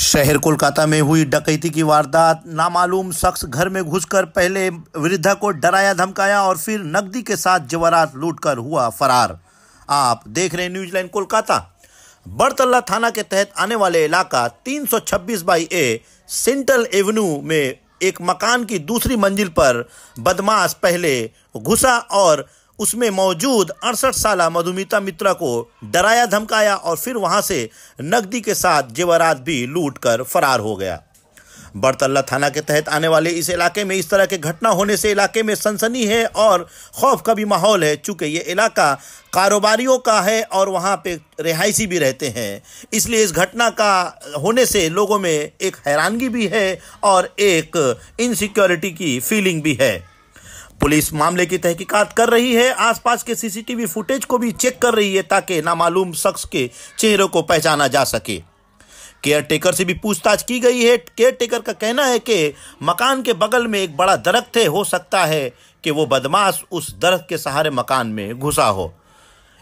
शहर कोलकाता में हुई डकैती की वारदात। नामालूम शख्स घर में घुसकर पहले वृद्धा को डराया धमकाया और फिर नकदी के साथ जेवरात लूटकर हुआ फरार। आप देख रहे हैं न्यूज लाइन कोलकाता। बड़तल्ला थाना के तहत आने वाले इलाका 326/A सेंट्रल एवेन्यू में एक मकान की दूसरी मंजिल पर बदमाश पहले घुसा और उसमें मौजूद 68 साल मधुमिता मित्रा को डराया धमकाया और फिर वहां से नकदी के साथ जेवरात भी लूटकर फरार हो गया। बड़तल्ला थाना के तहत आने वाले इस इलाके में इस तरह के घटना होने से इलाके में सनसनी है और खौफ का भी माहौल है। चूँकि ये इलाका कारोबारियों का है और वहाँ पे रिहायशी भी रहते हैं, इसलिए इस घटना का होने से लोगों में एक हैरानगी भी है और एक इनसिक्योरिटी की फीलिंग भी है। पुलिस मामले की तहकीकात कर रही है, आसपास के सीसीटीवी फुटेज को भी चेक कर रही है ताकि नामालूम शख्स के चेहरे को पहचाना जा सके। केयरटेकर से भी पूछताछ की गई है। केयरटेकर का कहना है कि मकान के बगल में एक बड़ा दरख्त है, हो सकता है कि वो बदमाश उस दरख्त के सहारे मकान में घुसा हो।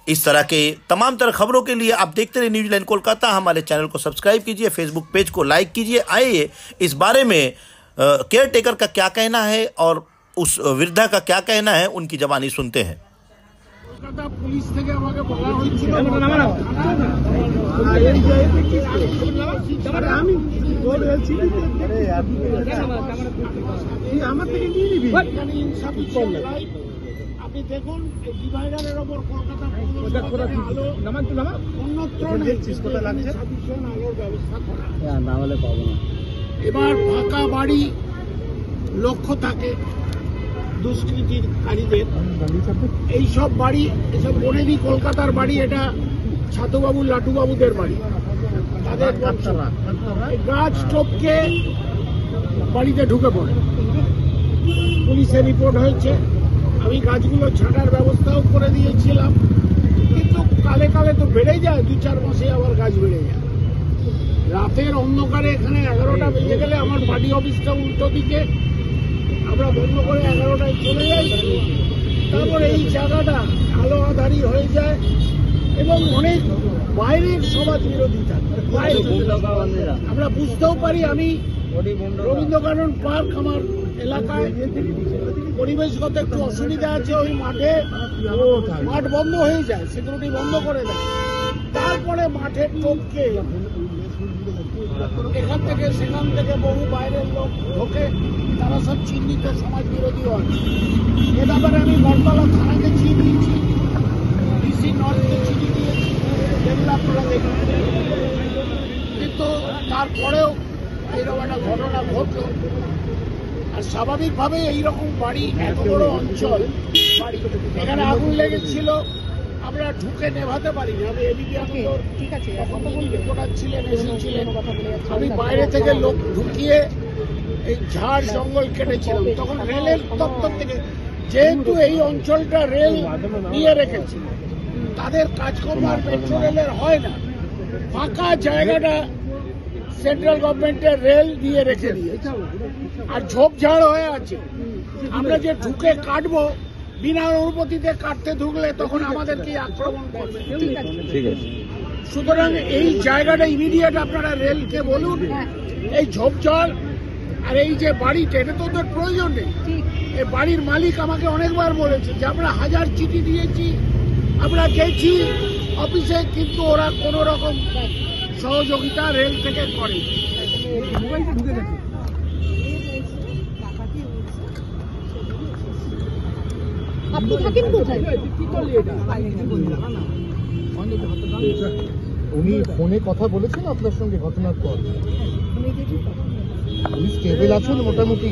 इस तरह के तमाम तरह खबरों के लिए आप देखते रहिए न्यूज लाइन कोलकाता। हमारे चैनल को सब्सक्राइब कीजिए, फेसबुक पेज को लाइक कीजिए। आइए इस बारे में केयरटेकर का क्या कहना है और उस वृद्धा का क्या कहना है, उनकी जबानी सुनते हैं। पुलिस থেকে আমাকে বলা হয়েছিল আমি বলেছি আমার থেকে নিয়ে নিবি আপনি দেখুন ডিভাইডারের উপর কলকাতা অন্যত্র কোথায় লাগছে আলোর ব্যবস্থা করা না হলে পাবো না। এবার ফাঁকা বাড়ি লক্ষ্য থাকে দুষ্কৃতিকারীদের, এই সব বাড়ি এসব বনেদি কলকাতার বাড়ি, এটা ছাতুবাবু লাটুবাবুদের বাড়ি, তাদের গাছ টপকে বাড়িতে ঢুকে পড়ে। পুলিশের রিপোর্ট হয়েছে, আমি গাছগুলো ছাঁটার ব্যবস্থাও করে দিয়েছিলাম, কিন্তু কালে কালে তো বেড়ে যায়, 2-4 মাসে আবার গাছ বেড়ে যায়। রাতের অন্ধকারে এখানে 11টা বেজে গেলে আমার পার্টি অফিসটা উল্টো দিকে, আমরা বন্ধ করে 11টায় চলে যাই। তারপরে এই জায়গাটা আলো আধারি হয়ে যায় এবং অনেক বাইরের সমাজ বিরোধী থাকে। আমরা বুঝতেও পারি, আমি রবীন্দ্রকানন পার্ক আমার এলাকায়, পরিবেশগত একটু অসুবিধা আছে, ওই মাঠ বন্ধ হয়ে যায়, সিকিউরিটি বন্ধ করে দেয়। তারপরে মাঠের টপকে এখান থেকে সেখান থেকে বহু বাইরের লোক ঢোকে, তারা সব চিহ্নিত সমাজ বিরোধী হয়। এ ব্যাপারে আমি বড়তলা থানাকে চিঠি দিয়েছি, ডিসি নর্থকে চিঠি দিয়েছি, যেগুলো আপনারা দেখবেন। কিন্তু তারপরেও এইরকম একটা ঘটনা ঘটল। আর স্বাভাবিকভাবে এইরকম বাড়ি, এত বড় অঞ্চল বাড়ি, এখানে আগুন লেগেছিল, আমরা ঢুকে নেভাতে পারিনি। আমি এদিকে ঠিক আছে, রিপোর্টার ছিলেন, এসেছিলেন, আমি বাইরে থেকে লোক ঢুকিয়ে এই ঝাড় জঙ্গল কেটেছিলাম। তখন রেলের দপ্তর থেকে, যেহেতু এই অঞ্চলটা রেল নিয়ে রেখেছে, তাদের কাজকর্ম আর মেট্রো রেলের হয় না, ফাঁকা জায়গাটা সেন্ট্রাল গভর্নমেন্টের রেল দিয়ে রেখে দিয়েছে আর ঝোপঝাড় হয়ে আছে। আমরা যে ঢুকে কাটবো, বিনা অনুমতিতে কাটতে ঢুকলে তখন আমাদেরকে আক্রমণ করবে। সুতরাং এই জায়গাটা ইমিডিয়েট আপনারা রেলকে বলুন, এই ঝোপঝাড় আর এই যে বাড়িটা, এটা তো ওদের প্রয়োজন নেই। এই বাড়ির মালিক আমাকে অনেকবার বলেছে যে আমরা 1000 চিঠি দিয়েছি, আমরা গেছি অফিসে, কিন্তু ওরা কোন রকম সহযোগিতা রেল থেকে করে। আপনি থাকেন কোথায়? উনি ফোনে কথা বলেছেন আপনার সঙ্গে ঘটনার পর? পুলিশ টেবিল আছেন মোটামুটি?